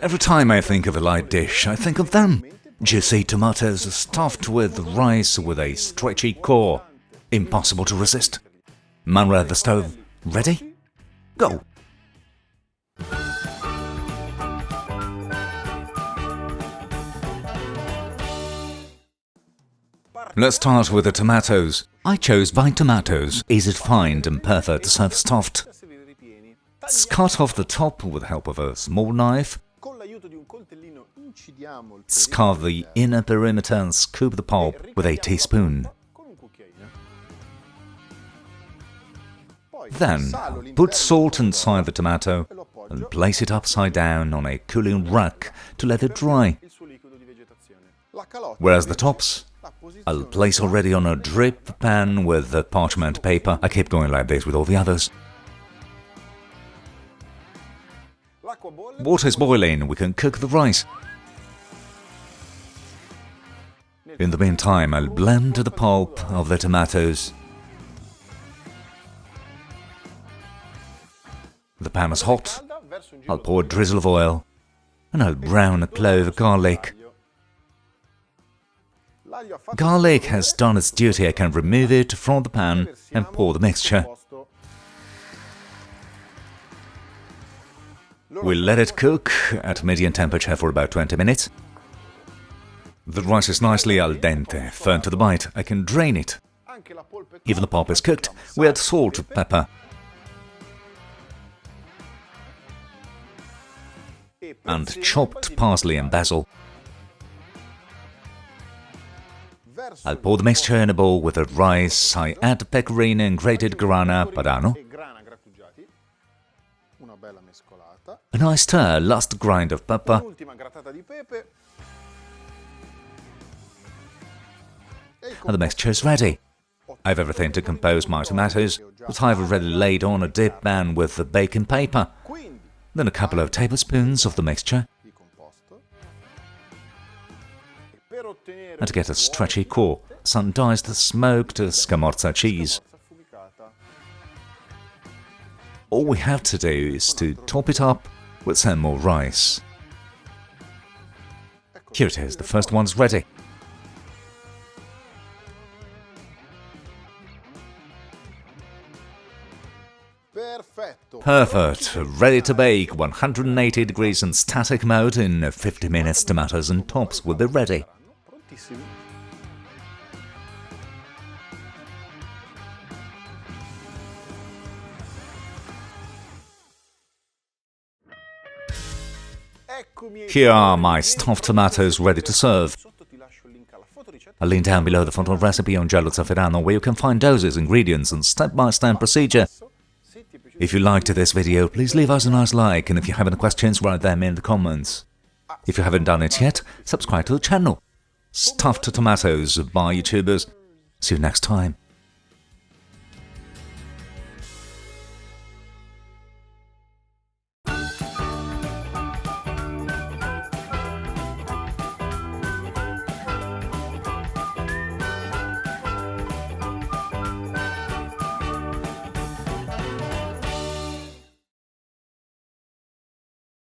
Every time I think of a light dish, I think of them. Juicy tomatoes stuffed with rice with a stretchy core. Impossible to resist. Manra at the stove. Ready? Go! Let's start with the tomatoes. I chose vine tomatoes, easy to find and perfect to serve stuffed. Let's cut off the top with the help of a small knife. Let's carve the inner perimeter and scoop the pulp with a teaspoon. Then, put salt inside the tomato and place it upside down on a cooling rack to let it dry. Whereas the tops, I'll place already on a drip pan with the parchment paper. I keep going like this with all the others. Water is boiling, we can cook the rice. In the meantime, I'll blend the pulp of the tomatoes. The pan is hot. I'll pour a drizzle of oil and I'll brown a clove of garlic. Garlic has done its duty. I can remove it from the pan and pour the mixture. We'll let it cook at medium temperature for about 20 minutes. The rice is nicely al dente, firm to the bite. I can drain it. Even the pulp is cooked. We add salt, pepper, and chopped parsley and basil. I'll pour the mixture in a bowl with the rice. I add pecorino and grated Grana Padano. A nice stir, last grind of pepper. And the mixture is ready. I have everything to compose my tomatoes, that I've already laid on a dip pan with the baking paper. Then a couple of tablespoons of the mixture. And to get a stretchy core, some diced smoked Scamorza cheese. All we have to do is to top it up with some more rice. Here it is, the first one's ready. Perfect, ready to bake, 180 degrees in static mode. In 50 minutes tomatoes and tops will be ready. Here are my stuffed tomatoes ready to serve. I'll link down below the photo recipe on Giallozafferano where you can find doses, ingredients and step-by-step procedure. If you liked this video, please leave us a nice like, and if you have any questions, write them in the comments. If you haven't done it yet, subscribe to the channel. Stuffed tomatoes by YouTubers. See you next time.